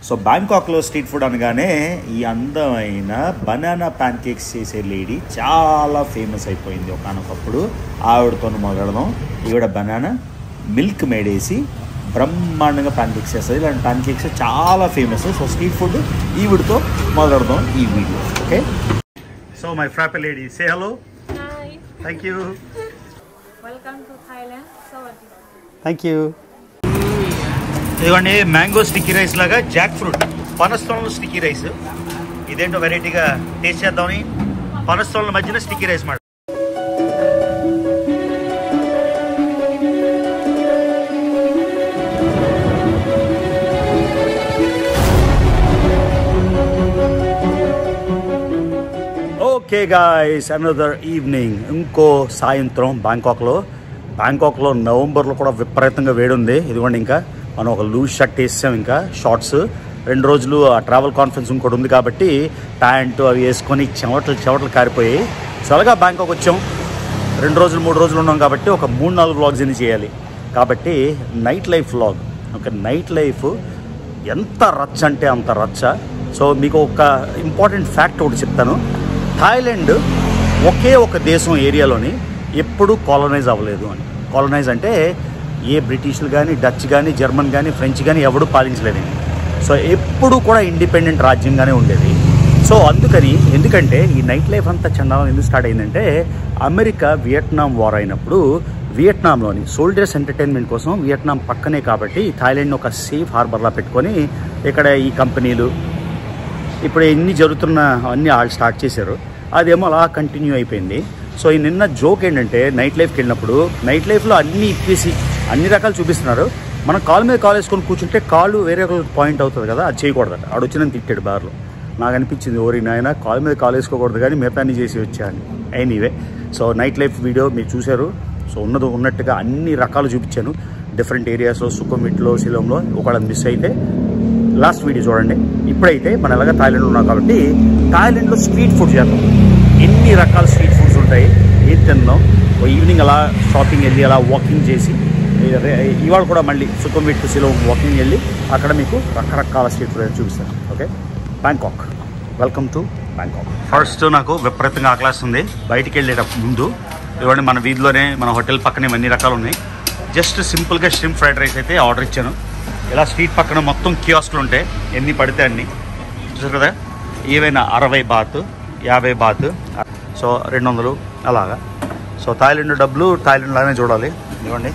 So బ్యాంకాక్లో street food అనగానే ఈ అందమైన బనానా ప్యాన్ కేక్స్ చేసే లేడీ చాలా ఫేమస్ అయిపోయింది ఒకనొకప్పుడు. ఆవిడతో మొదలడం. ఈవిడ బనానా మిల్క్ మేడేసి బ్రహ్మాండంగా ప్యాన్ కేక్స్ చేస్తుంది. ఇలాంటి ప్యాన్ కేక్స్ చాలా ఫేమస్. సో స్ట్రీట్ ఫుడ్ ఈవిడతో మొదలెడదాం ఈ వీడియో. ఓకే, సో మై ఫ్రాప్ lady, say hello. Hi, thank you. Welcome to Thailand. Thank you. ఇదిగోండి మ్యాంగో స్టిక్కీ రైస్ లాగా జాక్ ఫ్రూట్ పనస్తోళ్ళ స్టిక్కీ రైస్. ఇదేంటో వెరైటీగా టేస్ట్ చేద్దామని పనస్తోళ్ళ మధ్యన స్టిక్కీ రైస్ మాట. Okay guys, another evening. ఇంకో సాయంత్రం బ్యాంకాక్లో నవంబర్లో కూడా విపరీతంగా వేడి ఉంది. ఇదిగోండి ఇంకా మనం ఒక లూజ్ షర్ట్ వేసాం, ఇంకా షార్ట్స్. 2 రోజులు ఆ ట్రావెల్ కాన్ఫరెన్స్ ఇంకోటి ఉంది కాబట్టి ప్యాంటు అవి వేసుకొని చెమటలు కారిపోయి చల్లగా బ్యాంకాక్ వచ్చాం. 2 రోజులు 3 రోజులు ఉన్నాం కాబట్టి ఒక 3-4 వ్లాగ్స్ ఎన్ని చేయాలి కాబట్టి night life vlog. Okay, night life ఎంత రచ్చ అంటే అంత రచ్చ. సో మీకు ఒక ఇంపార్టెంట్ ఫ్యాక్ట్ ఒకటి చెప్తాను. థాయిలాండ్ ఒకే ఒక దేశం ఏరియాలోని ఎప్పుడూ కాలనైజ్ అవ్వలేదు అని. కాలనైజ్ అంటే ఏ బ్రిటిష్లు కానీ, డచ్ కానీ, జర్మన్ కానీ, ఫ్రెంచ్ కానీ ఎవడూ పాలించలేదండి. సో ఎప్పుడు కూడా ఇండిపెండెంట్ రాజ్యంగానే ఉండేది. సో ఎందుకంటే ఈ నైట్ లైఫ్ అంతా చండాలం ఎందుకు స్టార్ట్ అయిందంటే అమెరికా వియట్నాం వార్ అయినప్పుడు వియట్నాంలోని సోల్జర్స్ ఎంటర్టైన్మెంట్ కోసం వియట్నాం పక్కనే కాబట్టి థాయిలాండ్ని ఒక సేఫ్ హార్బర్లా పెట్టుకొని ఇక్కడ ఈ కంపెనీలు ఇప్పుడు ఎన్ని జరుగుతున్న అన్నీ వాళ్ళు స్టార్ట్ చేశారు. అదేమో అలా కంటిన్యూ అయిపోయింది. సో ఈ నిన్న జోక్ ఏంటంటే నైట్ లైఫ్కి వెళ్ళినప్పుడు నైట్ లైఫ్లో అన్నీ ఇప్పేసి అన్ని రకాలు చూపిస్తున్నారు. మనం కాలు మీద కాలు వేసుకొని కూర్చుంటే కాళ్ళు వేరే పాయింట్ అవుతుంది కదా, అది చేయకూడదట. ఆడు వచ్చి నన్ను తిట్టాడు బార్లో. నాకు అనిపించింది ఓరి నాయన కాలు మీద కాలు వేసుకోకూడదు కానీ మిగతాన్ని చేసి వచ్చాను. Anyway, so night life video మీరు చూశారు. సో ఉన్నట్టుగా అన్ని రకాలు చూపించాను డిఫరెంట్ ఏరియాస్లో, సుఖమిట్లో, శిలంలో. ఒకళ్ళని మిస్ అయితే లాస్ట్ వీడియో చూడండి. ఇప్పుడైతే మనం ఎలాగ థాయిలాండ్లో ఉన్నాం కాబట్టి థాయిలాండ్లో స్ట్రీట్ ఫుడ్ చేద్దాం. ఎన్ని రకాల స్ట్రీట్ ఫుడ్స్ ఉంటాయి, ఏం తిందాం. ఈవినింగ్ అలా షాపింగ్ వెళ్ళి అలా వాకింగ్ చేసి ఇవాళ కూడా మళ్ళీ సుఖమిట్ శిలం వాకింగ్ వెళ్ళి అక్కడ మీకు రకరకాల స్ట్రీట్ ఫుడ్ చూపిస్తాను. Okay, Bangkok, welcome to Bangkok. First నాకు విపరీతంగా ఆకలిస్తుంది. బయటికి వెళ్ళేటప్పుడు ముందు ఇవ్వండి మన వీధిలోనే మన హోటల్ పక్కనే అన్ని రకాలు ఉన్నాయి. జస్ట్ సింపుల్గా షింప్ ఫ్రైడ్ రైస్ అయితే ఆర్డర్ ఇచ్చాను. ఇలా స్ట్రీట్ పక్కన మొత్తం కియాస్కులు ఉంటాయి, ఎన్ని పడితే అన్ని. చూసారు కదా, ఏవైనా 60 బాత్, 50 బాత్, సో 200 అలాగా. సో థాయిలాండ్ డబ్బులు థాయిలాండ్ లాగానే చూడాలి. ఇవ్వండి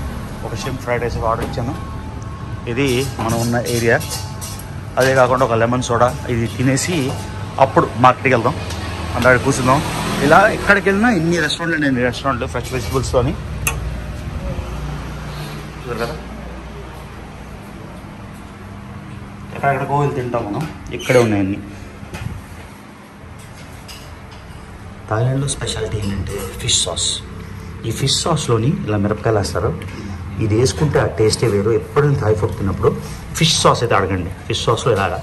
ఒక షింప్ ఫ్రైడ్ రైస్ ఆర్డర్ ఇచ్చాను. ఇది మనం ఉన్న ఏరియా. అదే కాకుండా ఒక లెమన్ సోడా ఇది తినేసి అప్పుడు మార్కెట్కి వెళ్దాం. అందరికి కూర్చుందాం. ఇలా ఎక్కడికి వెళ్ళినా ఇన్ని రెస్టారెంట్లు నేను రెస్టారెంట్లు ఫ్రెష్ వెజిటబుల్స్తో అని చూసారు కదా. ఎక్కడెక్కడికో వెళ్ళి తింటాం మనం, ఇక్కడే ఉన్నాయన్నీ. థాయిలాండ్లో స్పెషాలిటీ ఏంటంటే ఫిష్ సాస్. ఈ ఫిష్ సాస్లోని ఇలా మిరపకాయలు వేస్తారు. ఇది వేసుకుంటే ఆ టేస్టే వేరు. ఎప్పుడైనా థాయ్ ఫుడ్ తిన్నప్పుడు ఫిష్ సాస్ అయితే అడగండి. ఫిష్ సాస్లో ఇలాగా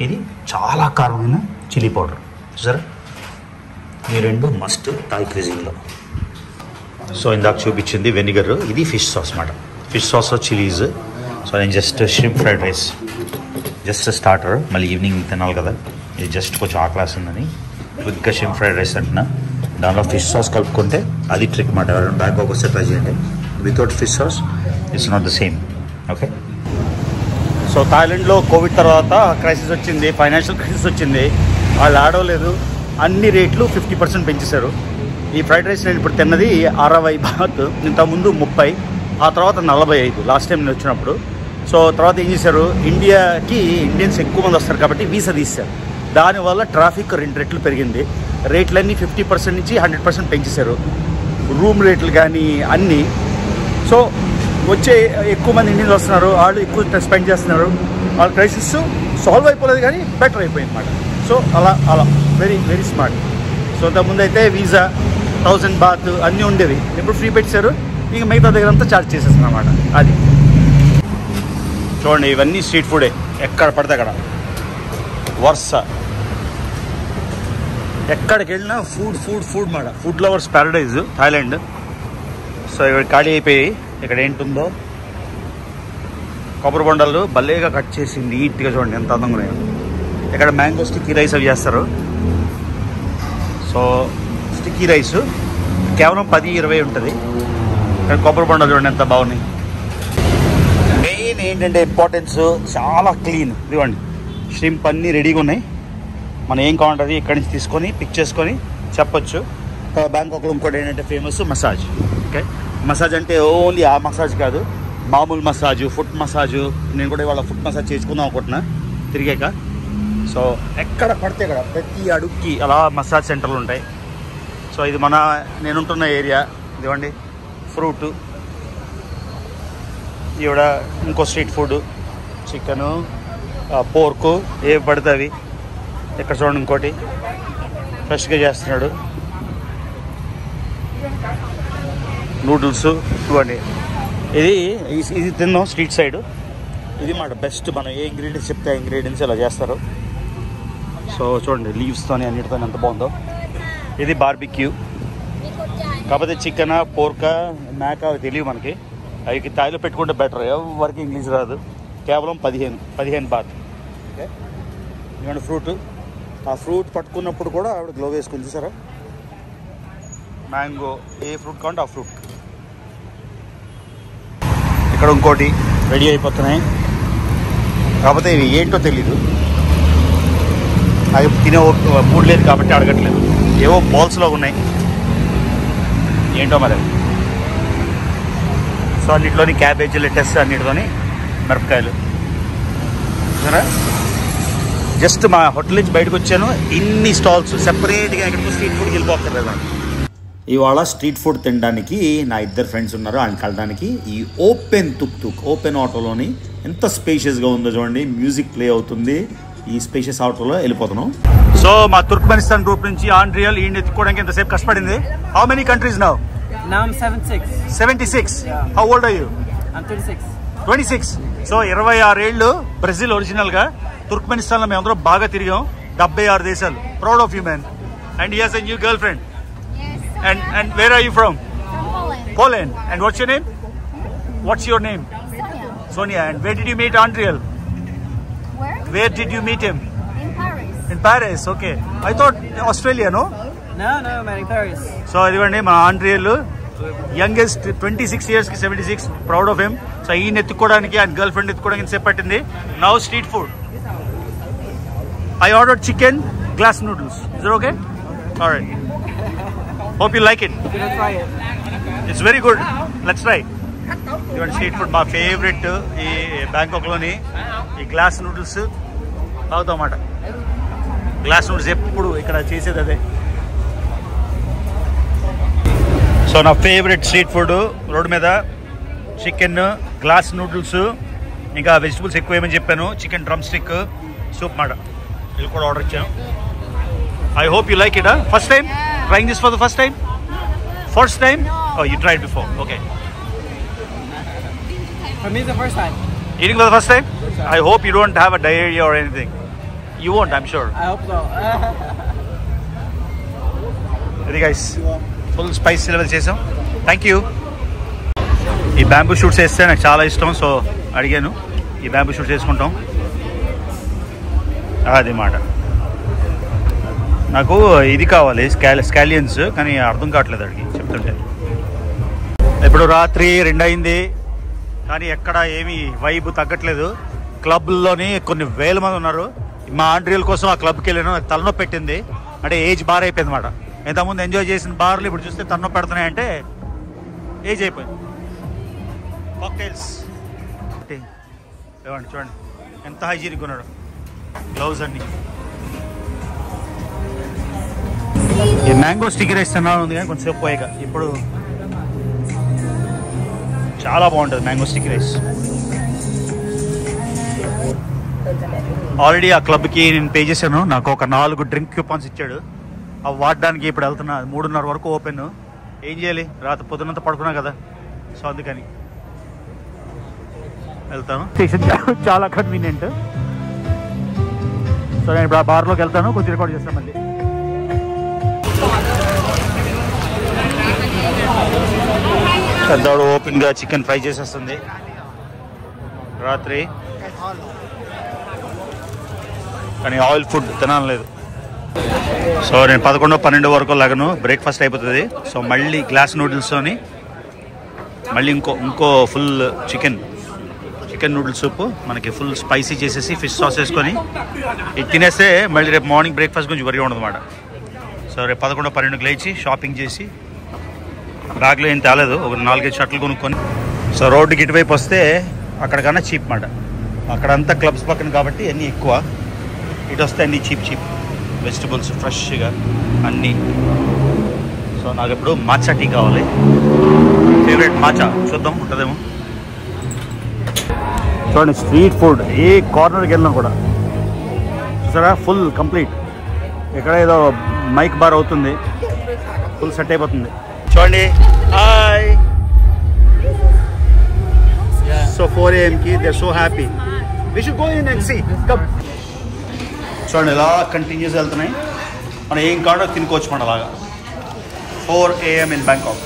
ఇది చాలా కారమైన చిల్లీ పౌడర్. చూసారా, ఈ 2 మస్ట్ థాయ్ క్విజిన్లో. సో ఇందాక చూపించింది వెనిగర్, ఇది ఫిష్ సాస్ అన్నమాట. ఫిష్ సాస్లో చిలీస్. సో నేను just shrimp fried rice just starter, మళ్ళీ ఈవినింగ్ తినాలి కదా, ఇది జస్ట్ కొంచెం ఆకలేస్తుందని క్విక్గా షింప్ ఫ్రైడ్ రైస్ అంటున్నా. దానిలో ఫిష్ సాస్ కలుపుకుంటే అది ట్రిక్ మాట. ఎవరైనా బ్యాంకాక్ వస్తే ట్రై చేయండి. Without fish sauce it's not the same. Okay, so థాయిలాండ్లో కోవిడ్ తర్వాత క్రైసిస్ వచ్చింది, ఫైనాన్షియల్ క్రైసిస్ వచ్చింది. వాళ్ళు ఆడవలేదు, అన్ని రేట్లు 50% పెంచేశారు. ఈ ఫ్రైడ్ రైస్ నేను ఇప్పుడు తిన్నది 60 బాత్, ఇంతకుముందు 30, ఆ తర్వాత 45 లాస్ట్ టైం నేను వచ్చినప్పుడు. సో తర్వాత ఏం చేశారు, ఇండియన్స్ ఎక్కువ మంది వస్తారు కాబట్టి వీసా తీశారు. దానివల్ల ట్రాఫిక్ 2 రెట్లు పెరిగింది. రేట్లన్నీ 50% నుంచి 100% పెంచేశారు. రూమ్ రేట్లు కానీ అన్నీ. సో వచ్చే ఎక్కువ మంది ఇండియన్స్ వస్తున్నారు, వాళ్ళు ఎక్కువ స్పెండ్ చేస్తున్నారు. వాళ్ళ క్రైసిస్ సాల్వ్ అయిపోలేదు కానీ బెటర్ అయిపోయింది అన్నమాట. సో అలా వెరీ వెరీ స్మార్ట్. సో ఇంతకుముందు అయితే వీసా 1000 బాత్ అన్నీ ఉండేవి, ఇప్పుడు ఫ్రీ పెట్టారు. ఇక మిగతా దగ్గర అంతా ఛార్జ్ చేసేస్తున్నారు అన్నమాట. అది చూడండి, ఇవన్నీ స్ట్రీట్ ఫుడే, ఎక్కడ పడితే అక్కడ వరుస. ఎక్కడికి వెళ్ళినా ఫుడ్ మాట. Food lovers Paradise Thailand. So ఇక్కడ ఖాళీ అయిపోయి ఇక్కడ ఏంటుందో కొబ్బరి బొండాలు భలేగా కట్ చేసి నీట్గా చూడండి ఎంత అందంగా ఉన్నాయో. ఇక్కడ మ్యాంగో స్టిక్కీ రైస్ అవి చేస్తారు. సో స్టిక్కీ రైస్ కేవలం 10-20 ఉంటుంది. ఇక్కడ కొబ్బరి బొండాలు చూడండి ఎంత బాగున్నాయి. మెయిన్ ఏంటంటే ఇంపార్టెన్స్ చాలా క్లీన్. ఇదిగోండి ష్రింప్ అన్నీ రెడీగా ఉన్నాయి. మనం ఏం కావాలంటే ఇక్కడి నుంచి తీసుకొని పిక్ చేసుకొని చెప్పొచ్చు. బ్యాంకాక్లో ఇంకోటి ఏంటంటే ఫేమస్ మసాజ్. ఓకే, మసాజ్ అంటే ఓన్లీ ఆ మసాజ్ కాదు, మామూలు మసాజు, ఫుట్ మసాజు. నేను కూడా ఇవాళ ఫుట్ మసాజ్ చేసుకుందాం అనుకుంటున్నా తిరిగాక. సో ఎక్కడ పడితే అక్కడ ప్రతి అడుగుకి అలా మసాజ్ సెంటర్లు ఉంటాయి. సో ఇది నేనుంటున్న ఏరియా. ఇదివ్వండి ఫ్రూట్, ఈవిడ ఇంకో స్ట్రీట్ ఫుడ్, చికెను, పోర్కు, ఏవి పడితే అవి. ఇక్కడ చూడండి ఇంకోటి ఫ్రెష్గా చేస్తున్నాడు, నూడిల్స్. ఇవ్వండి ఇది తిన్నాం స్ట్రీట్ సైడ్. ఇది మాట బెస్ట్. మనం ఏ ఇంగ్రీడియంట్స్ చెప్తే ఆ ఇంగ్రీడియంట్స్ ఇలా చేస్తారు. సో చూడండి లీవ్స్తో అన్నిటితో ఎంత బాగుందో. ఇది బార్బిక్యూ. కాకపోతే చికెన్, పోర్కా, మేక అవి తెలియదు మనకి. అవి తాయిలో పెట్టుకుంటే బెటర్. ఎవరికి ఇంగ్లీష్ రాదు. కేవలం 15 బాత్. ఓకే, ఇవ్వండి ఫ్రూట్. ఆ ఫ్రూట్ పట్టుకున్నప్పుడు కూడా ఆవిడ గ్లో వేసుకుని చూసారా. మ్యాంగో, ఏ ఫ్రూట్ కావాలంటే ఆ ఫ్రూట్. ఇక్కడ ఇంకోటి రెడీ అయిపోతున్నాయి. కాకపోతే ఇవి ఏంటో తెలీదు. అవి తినే మూడు లేదు కాబట్టి అడగట్లేదు. ఏవో బాల్స్లో ఉన్నాయి, ఏంటో మరి. సో అన్నింటిలోని క్యాబేజీ, లెటస్, అన్నింటిలోని మిరపకాయలు. సరే, జస్ట్ మా హోటల్ నుంచి బయటకు వచ్చాను. ఇన్ని స్టాల్స్ సెపరేట్గా ఎక్కడికి స్ట్రీట్ ఫుడ్కి వెళ్ళిపోతారు. ఇవాళ స్ట్రీట్ ఫుడ్ తినడానికి నా 2 ఫ్రెండ్స్ ఉన్నారు. ఆయన కలడానికి ఈ ఓపెన్ తుక్ ఓపెన్ ఆటోలోని ఎంత స్పేషియస్గా ఉందో చూడండి. మ్యూజిక్ ప్లే అవుతుంది. ఈ స్పేషియస్ ఆటోలో వెళ్ళిపోతున్నాం. సో మా తుర్క్మెనిస్తాన్ గ్రూప్ నుంచి ఆండ్రియల్ ఈయన ఎత్తుకోవడానికి ఎంతసేపు కష్టపడింది. How many countries now? Now I'm 76. Yeah. How old are you? I'm 26. 26. So 26 ఏళ్ళు. బ్రెజిల్ ఒరిజినల్గా. తుర్క్మెనిస్తాన్లో మేము అందరం బాగా తిరిగాం. 76 దేశాలు. Proud of you man. And he has a new girl friend. And where are you from? From Poland. And what's your name? What's your name? Sonia. And where did you meet Andriel? Where? Where did you meet him? In Paris. In Paris. Okay. I thought Australia, no? No, man, in Paris. So ఇదిగోండి మా ఆండ్రియల్, youngest 26 years కి 76. Proud of him. So ఈయన ఎత్తుకోవడానికి ఆయన girl friend ఎత్తుకోవడానికి ఎంతసేపు పట్టింది. Now street food. I ordered chicken, glass noodles. Is it okay? All right. Hope you like it. We're gonna try it. It's very good. Let's try. ఇవాళ street food మా favourite. ఈ బ్యాంకాక్లోని ఈ glass noodles తాగుతాం అన్నమాట. Glass noodles ఎప్పుడు ఇక్కడ చేసేది అదే. సో నా ఫేవరెట్ స్ట్రీట్ ఫుడ్ రోడ్డు మీద చికెన్, గ్లాస్ నూడిల్స్, ఇంకా వెజిటబుల్స్ ఎక్కువ ఏమని చెప్పాను. చికెన్ డ్రమ్ స్టిక్, సూప్ మాట. ఇది కూడా ఆర్డర్ ఇచ్చాను. I hope you like it, huh? First time? Yeah. Trying this for the first time? First time? No. Oh, you tried before. Okay. For me, it's the first time. Eating for the first time? I hope you don't have a diarrhea or anything. You won't, I'm sure. I hope so. Ready guys? Full spice level చేసాం. Thank you. ఈ bamboo shoots వేస్తే నాకు చాలా ఇష్టం. So అడిగాను, ఈ bamboo shoots వేసుకుంటాం. అది మాట. నాకు ఇది కావాలి, స్కాలియన్స్, కానీ అర్థం కావట్లేదు అడిగి చెప్తుంటే. ఇప్పుడు రాత్రి 2 అయింది కానీ ఎక్కడ ఏమీ వైబ్ తగ్గట్లేదు. క్లబ్లోని కొన్ని వేల మంది ఉన్నారు. మా ఆండ్రియల్ కోసం ఆ క్లబ్కి వెళ్ళాను. తలనొప్పి పెట్టింది. అంటే ఏజ్ బార్ అయిపోయింది అన్నమాట. ఇంతకుముందు ఎంజాయ్ చేసిన బార్లు ఇప్పుడు చూస్తే తలనొప్పి పెడుతున్నాయంటే ఏజ్ అయిపోయింది. కాక్టైల్స్ ఇవ్వండి, చూడండి ఎంత హైజీనిక్ ఉన్నాడు. గ్లౌజ్ అన్ని. ఈ మ్యాంగో స్టిక్కర్ ఇస్తున్నా ఉంది కానీ కొంచెంసేపు పోయాక. ఇప్పుడు చాలా బాగుంటుంది మ్యాంగో స్టిక్కర్ రైస్. ఆల్రెడీ ఆ క్లబ్కి నేను పే చేశాను. నాకు ఒక 4 డ్రింక్ కూపన్స్ ఇచ్చాడు. అవి వాడడానికి ఇప్పుడు వెళ్తున్నా. 3:30 వరకు ఓపెన్. ఏం చేయాలి, రాత్రి పొద్దునంతా పడుకున్నా కదా. సో అందుకని వెళ్తాను. స్టేషన్ చాలా కన్వీనియంట్. సో నేను ఇప్పుడు ఆ బార్లోకి వెళ్తాను. కొంచెం రికార్డ్ చేస్తాను మళ్ళీ. పెద్దవాడు ఓపెన్గా చికెన్ ఫ్రై చేసేస్తుంది. రాత్రి, కానీ ఆయిల్ ఫుడ్ తినలేదు. సో నేను 11-12 వరకు లగను, బ్రేక్ఫాస్ట్ అయిపోతుంది. సో మళ్ళీ గ్లాస్ నూడిల్స్తోని మళ్ళీ ఇంకో ఫుల్ చికెన్ నూడిల్స్ సూప్ మనకి ఫుల్ స్పైసీ చేసేసి ఫిష్ సాస్ వేసుకొని ఇది తినేస్తే మళ్ళీ రేపు మార్నింగ్ బ్రేక్ఫాస్ట్ గురించి వరిగా ఉండదు అన్నమాట. సో రేపు 11-12 లేచి షాపింగ్ చేసి బ్యాగ్లో ఏం తేలేదు, ఒక 4-5 షర్ట్లు కొనుక్కొని. సో రోడ్డుకి ఇటువైపు వస్తే అక్కడికన్నా చీప్ మాట. అక్కడంతా క్లబ్స్ పక్కన కాబట్టి అన్నీ ఎక్కువ, ఇటు వస్తే అన్నీ చీప్ వెజిటబుల్స్ ఫ్రెష్గా అన్నీ. సో నాకు ఇప్పుడు మాచా టీ కావాలి, ఫేవరెట్ మాచా. చూద్దాం ఉంటుందేమో. చూడండి స్ట్రీట్ ఫుడ్ ఏ కార్నర్కి వెళ్ళినా కూడా చూసారా, ఫుల్ కంప్లీట్. ఇక్కడ ఏదో మైక్ బార్ అవుతుంది, ఫుల్ సెట్ అయిపోతుంది. చూడండి hi. So 4 AM they so happy. We should go in and see. చూడండి ఇలా కంటిన్యూస్ వెళ్తున్నాయి, మనం ఏం కావాలో తినుకోవచ్చు మన అలాగా. 4 AM ఇన్ బ్యాంకాక్.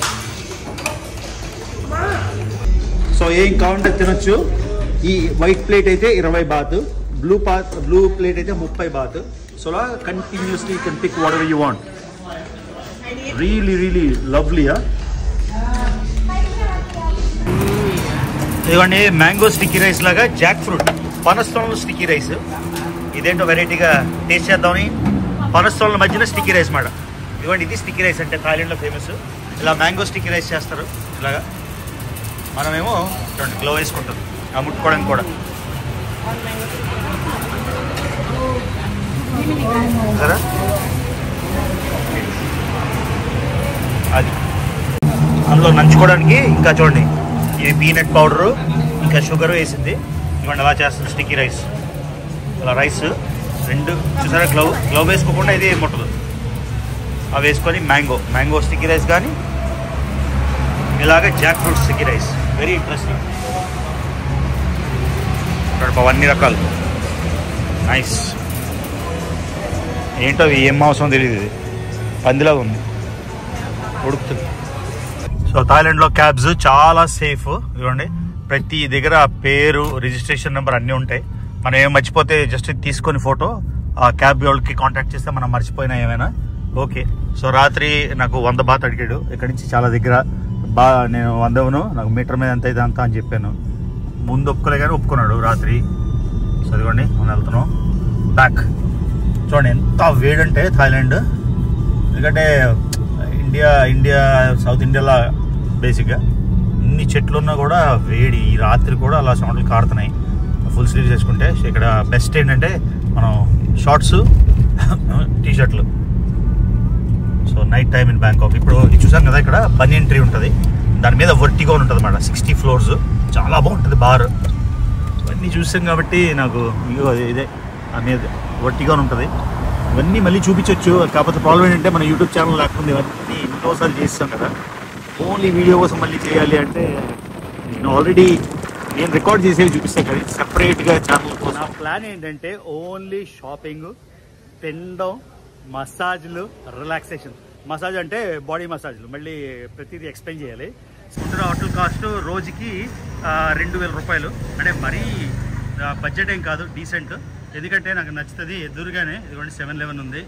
సో ఏం కావాలంటే తినొచ్చు. ఈ వైట్ ప్లేట్ అయితే 20 బాత్, బ్లూ ప్లేట్ అయితే 30 బాత్. సో అలా continuously you can pick whatever you want. Really లవ్లీయా. ఇదిగోండి మ్యాంగో స్టిక్కీ రైస్ లాగా జాక్ ఫ్రూట్ పనస్తోళ్ళ స్టిక్కీ రైస్. ఇదేంటో వెరైటీగా టేస్ట్ చేద్దామని పనస్తోళ్ళ మధ్యన స్టిక్కీ రైస్ మాట. ఇదిగోండి ఇది స్టిక్కీ రైస్ అంటే థాయిలాండ్లో ఫేమస్. ఇలా మ్యాంగో స్టిక్కీ రైస్ చేస్తారు ఇలాగా. మనమేమో చూడండి గ్లో వేసుకుంటాం ఆ ముట్టుకోవడానికి కూడా. సరే అది అందులో నంచుకోవడానికి ఇంకా చూడండి ఇది పీనట్ పౌడరు ఇంకా షుగర్ వేసింది. ఇవ్వండి అలా చేస్తుంది స్టిక్కీ రైస్. అలా రైస్ 2 చూసారా, గ్లవ్ వేసుకోకుండా ఇది ముట్టదు. అవి వేసుకొని మ్యాంగో స్టిక్కీ రైస్ కానీ ఇలాగ Jack fruit sticky rice. Very interesting. అన్ని రకాలు నైస్. ఏంటో ఏం అవసరం తెలియదు, ఇది పందిలాగా ఉంది ఉడుకుతుంది. సో థాయిలాండ్లో క్యాబ్స్ చాలా సేఫ్. ఇదిగోండి ప్రతి దగ్గర పేరు, రిజిస్ట్రేషన్ నెంబర్ అన్నీ ఉంటాయి. మనం ఏం మర్చిపోతే జస్ట్ తీసుకొని ఫోటో ఆ క్యాబ్ వాళ్ళకి కాంటాక్ట్ చేస్తే మనం మర్చిపోయినా ఏమైనా ఓకే. సో రాత్రి నాకు 100 బాత్ అడిగాడు. ఇక్కడి నుంచి చాలా దగ్గర నేను 100 నాకు మీటర్ మీద ఎంత అయితే అంత అని చెప్పాను. ముందు ఒప్పుకోలే కానీ ఒప్పుకున్నాడు రాత్రి. సో అదిగోండి మనం వెళ్తున్నాం బ్యాక్. చూడండి ఎంత వేడంటే థాయిలాండ్, ఎందుకంటే ఇండియా సౌత్ ఇండియాలో బేసిక్గా ఇన్ని చెట్లు ఉన్నా కూడా వేడి. ఈ రాత్రి కూడా అలా సౌండ్లు కారుతున్నాయి ఫుల్ స్లీవ్స్ వేసుకుంటే. ఇక్కడ బెస్ట్ ఏంటంటే మనం షార్ట్స్ టీషర్ట్లు. So night time in Bangkok. ఇప్పుడు చూసాం కదా ఇక్కడ బనియన్ ట్రీ ఉంటుంది, దాని మీద వర్టిగా ఉంటుంది అన్నమాట. 60 floors, చాలా బాగుంటుంది బార్. ఇవన్నీ చూసాం కాబట్టి నాకు ఇదే ఆ మీద వర్టిగా ఉంటుంది. ఇవన్నీ మళ్ళీ చూపించవచ్చు. కాకపోతే ప్రాబ్లం ఏంటంటే మన యూట్యూబ్ ఛానల్ లేకుండా ఇవన్నీ ఎన్నోసార్లు చేస్తాం కదా. ఓన్లీ వీడియో కోసం మళ్ళీ చేయాలి అంటే నేను ఆల్రెడీ రికార్డ్ చేసేవి చూపిస్తాను కదా సెపరేట్గా ఛానల్ కోసం. నా ప్లాన్ ఏంటంటే ఓన్లీ షాపింగ్, తినడం, మసాజ్లు, రిలాక్సేషన్. మసాజ్ అంటే బాడీ మసాజ్లు, మళ్ళీ ప్రతిదీ ఎక్స్ప్లెయిన్ చేయాలి. ఉంటున్న హోటల్ కాస్ట్ రోజుకి 2000 రూపాయలు. అంటే మరీ బడ్జెట్ ఏం కాదు, డీసెంట్. ఎందుకంటే నాకు నచ్చుతుంది. ఎదురుగానే ఇదిగోండి 7-Eleven ఉంది.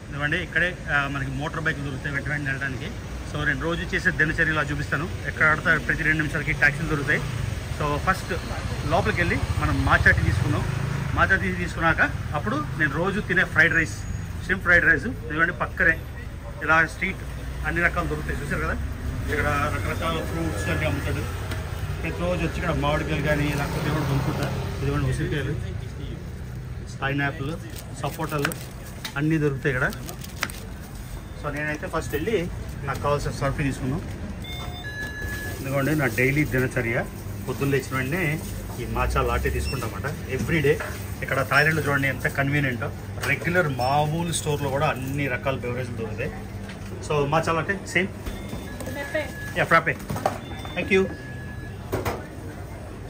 ఇదిగోండి ఇక్కడే మనకి మోటార్ బైక్లు దొరుకుతాయి వెంట వెళ్ళడానికి. సో నేను రోజు చేసే దినచర్యలా చూపిస్తాను. ఎక్కడ ఆడితే ప్రతి 2 నిమిషాలకి ట్యాక్సీలు దొరుకుతాయి. సో ఫస్ట్ లోపలికి వెళ్ళి మనం మాచా టీ తీసుకున్నాం. మాచా టీ తీసుకున్నాక అప్పుడు నేను రోజు తినే fried rice, shrimp fried rice. ఇదిగోండి పక్కనే ఇలా స్ట్రీట్ అన్ని రకాలు దొరుకుతాయి. చూసారు కదా ఇక్కడ రకరకాల ఫ్రూట్స్ అన్నీ అమ్ముతాడు. ప్రతిరోజు వచ్చి ఇక్కడ మామిడికాయలు కానీ లేకపోతే ఏమైనా కొనుక్కుంటా. ఇదిగోండి ఉసిరికాయలు, పైనాపిల్, సపోటాలు అన్నీ దొరుకుతాయి ఇక్కడ. సో నేనైతే ఫస్ట్ వెళ్ళి నాకు కావాల్సిన సర్ఫీ తీసుకున్నాం. ఎందుకంటే నా డైలీ దినచర్య పొద్దున్న లేచిన వెంటనే ఈ మాచా లాటే తీసుకుంటామన్నమాట ఎవ్రీడే. ఇక్కడ థాయిలాండ్లో చూడండి ఎంత కన్వీనియంటో. రెగ్యులర్ మామూలు స్టోర్లో కూడా అన్ని రకాల బెవరేజ్లు దొరుకుతాయి. So matcha latte same frappe. Thank you.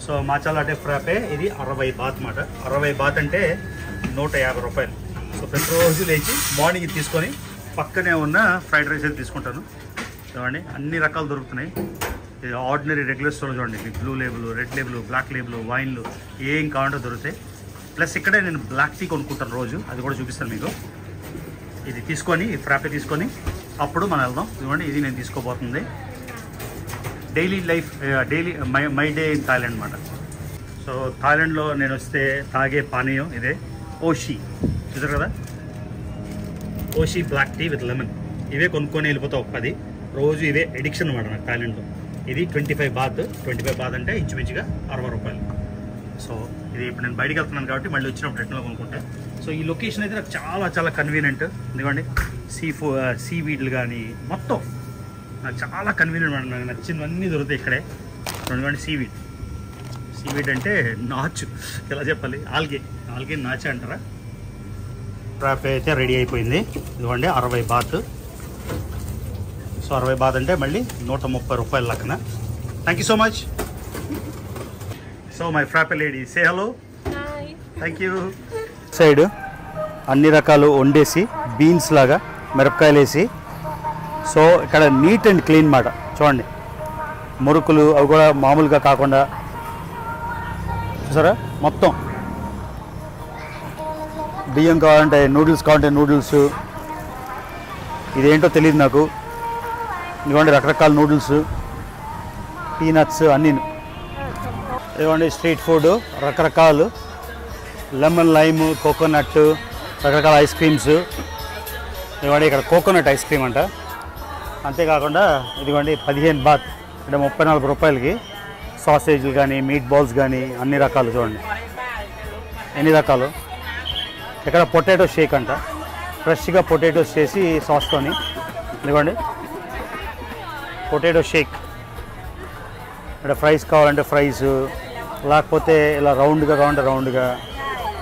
So matcha latte frappe ఇది 60 బాత్ మాట. 60 బాత్ అంటే 150 రూపాయలు. సో ప్రతిరోజు లేచి మార్నింగ్ తీసుకొని పక్కనే ఉన్న ఫ్రైడ్ రైస్ అయితే తీసుకుంటాను. చూడండి అన్ని రకాలు దొరుకుతున్నాయి. ఇది ఆర్డినరీ రెగ్యులర్ స్టోర్ చూడండి, blue label, red label, black label, వైన్లు ఏం కావాలంటే దొరుకుతాయి. ప్లస్ ఇక్కడే నేను బ్లాక్ టీ కొనుక్కుంటాను రోజు, అది కూడా చూపిస్తాను మీకు. ఇది తీసుకొని ఫ్రాపే తీసుకొని అప్పుడు మనం వెళ్దాం. ఇదిగోండి ఇది నేను తీసుకోబోతుంది. Daily life, daily my day in Thailand అనమాట. సో థాయిలాండ్లో నేను వస్తే తాగే పానీయం ఇదే, ఓషి. చూసారు కదా, Oishi black tea with lemon. ఇవే కొనుక్కొని వెళ్ళిపోతావు 10 రోజు. ఇవే ఎడిక్షన్ అనమాట నాకు థాయిలాండ్లో. ఇది 25 బాత్. 25 బాత్ అంటే ఇంచుమించుగా 60 రూపాయలు. సో ఇది ఇప్పుడు నేను బయటికి వెళ్తున్నాను కాబట్టి మళ్ళీ వచ్చినప్పుడు రిటర్న్లో కొనుక్కుంటా. సో ఈ లొకేషన్ అయితే నాకు చాలా చాలా కన్వీనియంట్. ఎందుకంటే సీ వీడ్లు కానీ మొత్తం నాకు చాలా కన్వీనియంట్ మేడం. నాకు నచ్చినవన్నీ దొరుకుతాయి ఇక్కడే. ఎందుకంటే సీవీడ్ అంటే నాచు, ఎలా చెప్పాలి, ఆల్గే నాచు అంటారా. ఫ్రాపే అయితే రెడీ అయిపోయింది. ఇదిగోండి 60 బాత్. సో 60 బాత్ అంటే మళ్ళీ 130 రూపాయల లెక్కన. Thank you so much. So my frappe lady, say hello. Hi. Thank you. Side అన్ని రకాలు వండేసి బీన్స్ లాగా మిరపకాయలు వేసి, సో ఇక్కడ నీట్ అండ్ క్లీన్ మాట. చూడండి మురుకులు అవి కూడా మామూలుగా కాకుండా, చూసారా మొత్తం బియ్యం కావాలంటే నూడిల్స్ కావాలంటే నూడిల్స్. ఇదేంటో తెలియదు నాకు. ఇదిగోండి రకరకాల నూడిల్స్, పీనట్స్ అన్నీ. ఇదిగోండి స్ట్రీట్ ఫుడ్ రకరకాలు, లెమన్, లైమ్, కోకోనట్, రకరకాల ఐస్ క్రీమ్స్. ఇదిగోండి ఇక్కడ కోకోనట్ ఐస్ క్రీమ్ అంట. అంతేకాకుండా ఇదిగోండి 15 బాత్ అంటే 34 రూపాయలకి సాసేజ్లు కానీ మీట్ బాల్స్ కానీ అన్ని రకాలు. చూడండి ఎన్ని రకాలు. ఇక్కడ పొటాటో షేక్ అంట, ఫ్రెష్గా పొటాటోస్ చేసి సాస్తోని. ఇదిగోండి పొటాటో షేక్. ఇక్కడ ఫ్రైస్ కావాలంటే ఫ్రైస్, లేకపోతే ఇలా రౌండ్గా కావాలంటే రౌండ్గా,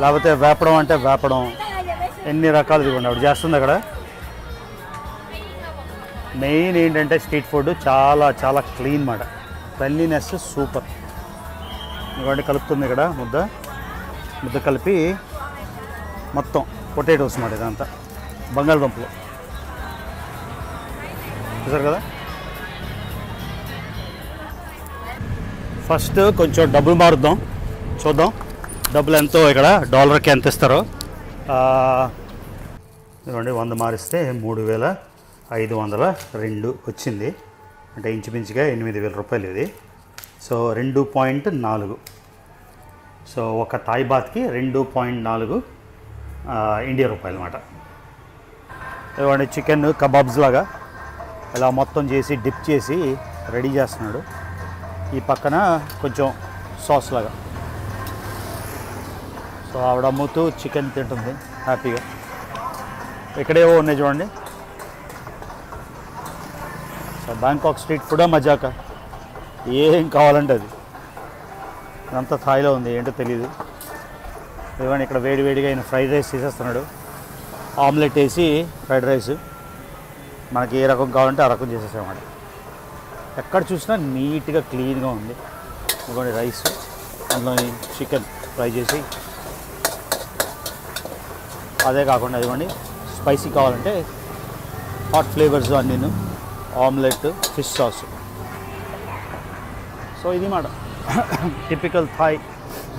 లేకపోతే వేపడం అంటే వేపడం, ఎన్ని రకాలు. ఇదిగోండి అప్పుడు చేస్తుంది అక్కడ. మెయిన్ ఏంటంటే స్ట్రీట్ ఫుడ్ చాలా చాలా క్లీన్ మాట, క్లీన్లీనెస్ సూపర్. ఇదిగోండి కలుపుతుంది ఇక్కడ ముద్ద కలిపి మొత్తం పొటాటోస్ మాట. ఇదంతా బంగాళదుంపలు, చూసారు కదా. ఫస్ట్ కొంచెం డబ్బులు మారుద్దాం, చూద్దాం డబ్బులు ఎంతో, ఇక్కడ డాలర్కి ఎంత ఇస్తారో. ఇదిగోండి 100 మారిస్తే 3502 వచ్చింది. అంటే ఇంచుమించుగా 8000 రూపాయలు ఇది. సో 2.4. సో ఒక థాయ్ బాత్కి 2.4 ఇండియా రూపాయలు అన్నమాట. ఇదిగోండి చికెన్ కబాబ్స్ లాగా ఇలా మొత్తం చేసి డిప్ చేసి రెడీ చేస్తున్నాడు. ఈ పక్కన కొంచెం సాస్ లాగా. సో ఆవిడ అమ్ముతూ చికెన్ తింటుంది హ్యాపీగా. ఇక్కడేవో ఉన్నాయి చూడండి. సో బ్యాంకాక్ స్ట్రీట్ ఫుడ్ మజాక, ఏం కావాలంటే అది. అంతా థాయిలో ఉంది, ఏంటో తెలియదు. ఇవన్నీ ఇక్కడ వేడివేడిగా ఆయన ఫ్రైడ్ రైస్ చేసేస్తున్నాడు. ఆమ్లెట్ వేసి ఫ్రైడ్ రైస్, మనకి ఏ రకం కావాలంటే ఆ రకం చేసేసామన్నమాట. ఎక్కడ చూసినా నీట్గా క్లీన్గా ఉంది. ఇదిగోండి రైస్, అందులో చికెన్ ఫ్రై చేసి, అదే కాకుండా ఇదిగోండి స్పైసీ కావాలంటే హాట్ ఫ్లేవర్స్ అన్నీను, ఆమ్లెట్, ఫిష్ సాస్. సో ఇది మాట టిపికల్ థాయ్.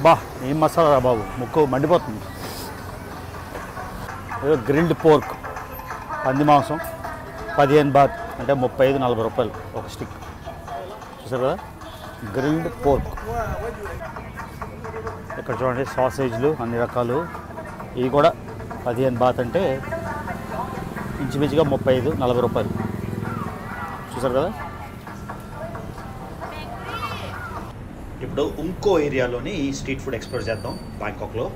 బా ఏం మసాలా రా బాబు, ముక్కు మండిపోతుంది. గ్రిల్డ్ పోర్క్, పంది మాంసం, 15 బాత్ అంటే 35-40 రూపాయలు ఒక స్టిక్. చూసారు కదా గ్రిల్డ్ పోర్క్. ఇక్కడ చూడండి సాసేజ్లు అన్ని రకాలు, ఇవి కూడా 15 బాత్ అంటే ఇంచుమించుగా 35-40 రూపాయలు. చూసారు కదా. ఇప్పుడు ఇంకో ఏరియాలోని స్ట్రీట్ ఫుడ్ ఎక్స్ప్లోర్ చేద్దాం బ్యాంకాక్లో.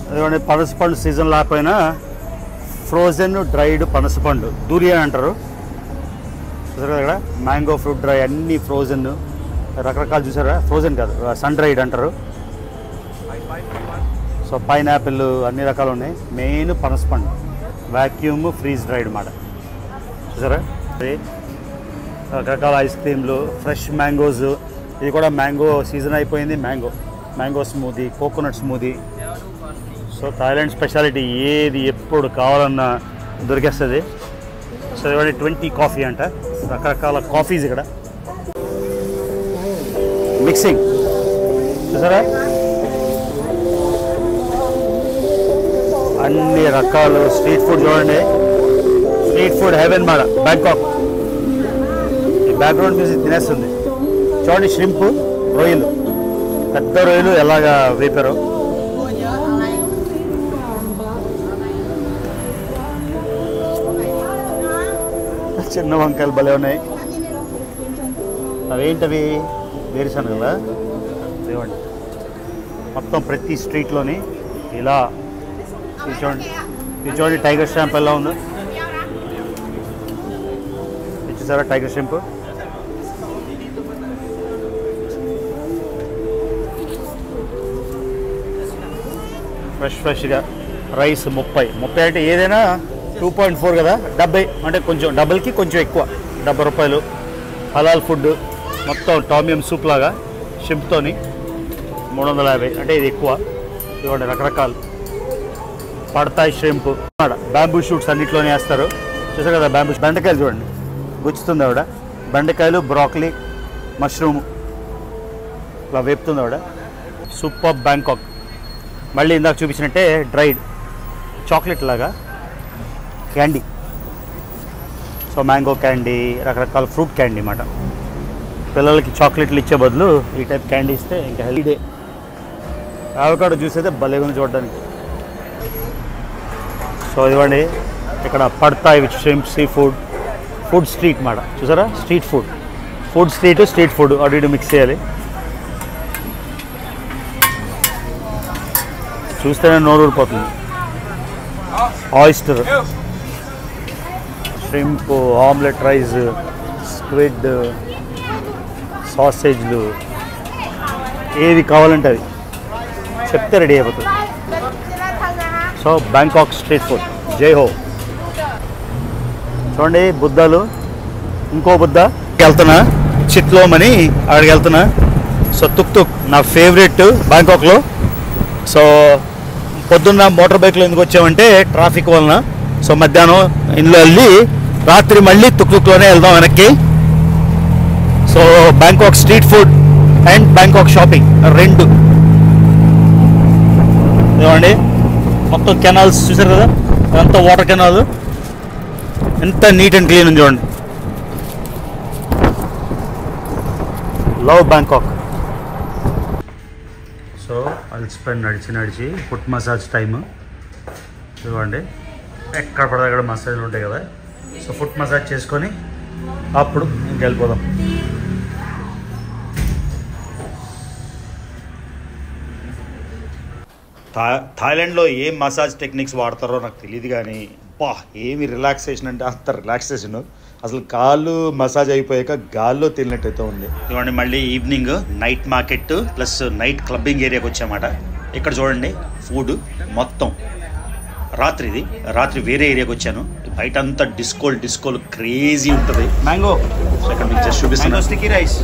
అదే పనసపండు సీజన్ లేకపోయినా ఫ్రోజన్ డ్రైడ్ పనసపండు దూరియా అంటారు. చూసారు కదా ఇక్కడ మ్యాంగో ఫ్రూట్ డ్రై అన్నీ ఫ్రోజన్ రకరకాలు. చూసారా ఫ్రోజన్ కాదు, సన్ డ్రైడ్ అంటారు. సో పైనాపిల్ అన్ని రకాలు ఉన్నాయి. మెయిన్ పనసపండు వ్యాక్యూమ్ ఫ్రీజ్ డ్రైడ్ అన్నమాట. చూసారా రకరకాల ఐస్ క్రీమ్లు, ఫ్రెష్ మ్యాంగోస్. ఇది కూడా మ్యాంగో సీజన్ అయిపోయింది. Mango smoothie, coconut smoothie. So Thailand speciality, ఏది ఎప్పుడు కావాలన్నా దొరికేస్తుంది. సో ఇవన్నీ 20 కాఫీ అంట, రకరకాల కాఫీస్ ఇక్కడ. మిక్సింగ్ చూసారా, అన్ని రకాలు స్ట్రీట్ ఫుడ్ చూడండి. స్ట్రీట్ ఫుడ్ హెవెన్ మాట బ్యాంకాక్. ఈ బ్యాక్గ్రౌండ్ మ్యూజిక్ తినేస్తుంది. చూడండి ష్రింప్, రొయ్యలు, పెద్ద రొయ్యలు ఎలాగా వేపారో. చిన్న వంకాయలు భలే ఉన్నాయి. అవేంటవి వేరుశనగలా లేవండి. మొత్తం ప్రతి స్ట్రీట్లోని ఇలా చూడండి టైగర్ షాంప్ ఎలా ఉందో చూసారా. టైగర్ షాంప్ ఫ్రెష్గా. రైస్ 30 అంటే ఏదైనా 2.4 కదా, 70 అంటే కొంచెం డబుల్కి కొంచెం ఎక్కువ, 70 రూపాయలు. హలాల్ ఫుడ్ మొత్తం టామియం సూప్ లాగా షింప్తోని 350 అంటే ఇది ఎక్కువ. ఇవ్వండి రకరకాలు పడతాయి ష్రింప్. బ్యాంబూ షూట్స్ అన్నింటిలోనే వేస్తారు చూసారు కదా. బ్యాంబూ బెండకాయలు చూడండి గుచ్చుతుంది ఆవిడ. బెండకాయలు, బ్రాక్లీ, మష్రూమ్ ఇలా వేపుతుంది ఆవిడ. Super Bangkok. మళ్ళీ ఇందాక చూపించినట్టే డ్రైడ్ చాక్లెట్ లాగా క్యాండీ. సో మ్యాంగో క్యాండీ, రకరకాల ఫ్రూట్ క్యాండీ అన్నమాట. పిల్లలకి చాక్లెట్లు ఇచ్చే బదులు ఈ టైప్ క్యాండీ ఇస్తే ఇంకా హెల్తీ డే. అవకాడో జ్యూస్ అయితే భలేగా ఉంది చూడడానికి. సో ఇవ్వండి ఇక్కడ పడతాయి with shrimp, seafood, food street మాట చూసారా. Street food, food street food అటు ఇటు మిక్స్ చేయాలి. చూస్తేనే నోరు ఊరిపోతుంది. Oyster, shrimp, omelette rice, squid, సాసేజ్లు, ఏది కావాలంటే అది చెప్తే రెడీ అయిపోతుంది. సో బ్యాంకాక్ స్ట్రీట్ ఫుడ్ జై హో. చూడండి బుద్ధాలు, ఇంకో బుద్ధ వెళ్తున్నా చిట్లోమ్ అని అక్కడికి వెళ్తున్నా. సో తుక్ నా ఫేవరెట్ బ్యాంకాక్లో. సో పొద్దున్న మోటార్ బైక్లో ఎందుకు వచ్చామంటే ట్రాఫిక్ వలన. సో మధ్యాహ్నం ఇంట్లో వెళ్ళి రాత్రి మళ్ళీ తుక్లోనే వెళ్దాం వెనక్కి. So Bangkok street food and Bangkok shopping రెండు. ఏమండి మొత్తం కెనాల్స్ చూసారు కదా, అదంతా వాటర్ కెనాల్. ఎంత నీట్ అండ్ క్లీన్ ఉంది చూడండి. Love Bangkok. సో అలసిపోయి నడిచి ఫుట్ మసాజ్ టైము చూడండి. ఎక్కడ పడితే అక్కడ మసాజ్లు ఉంటాయి కదా. సో ఫుట్ మసాజ్ చేసుకొని అప్పుడు ఇంకెళ్ళిపోదాం. థాయిలాండ్లో ఏం మసాజ్ టెక్నిక్స్ వాడతారో నాకు తెలియదు కానీ ఏమి రిలాక్సేషన్ అంటే అంత రిలాక్సేషన్. అసలు కాళ్ళు మసాజ్ అయిపోయాక గాల్లో తిన్నట్టయితే ఉంది. ఇవ్వండి మళ్ళీ evening night market plus night clubbing ఏరియాకి వచ్చామాట. ఇక్కడ చూడండి ఫుడ్ మొత్తం రాత్రి వేరే ఏరియాకి వచ్చాను. బయట అంతా డిస్కోలు క్రేజీ ఉంటుంది. మ్యాంగో ఇక్కడ మీకు జస్ట్ చూపిస్తాను. Sticky rice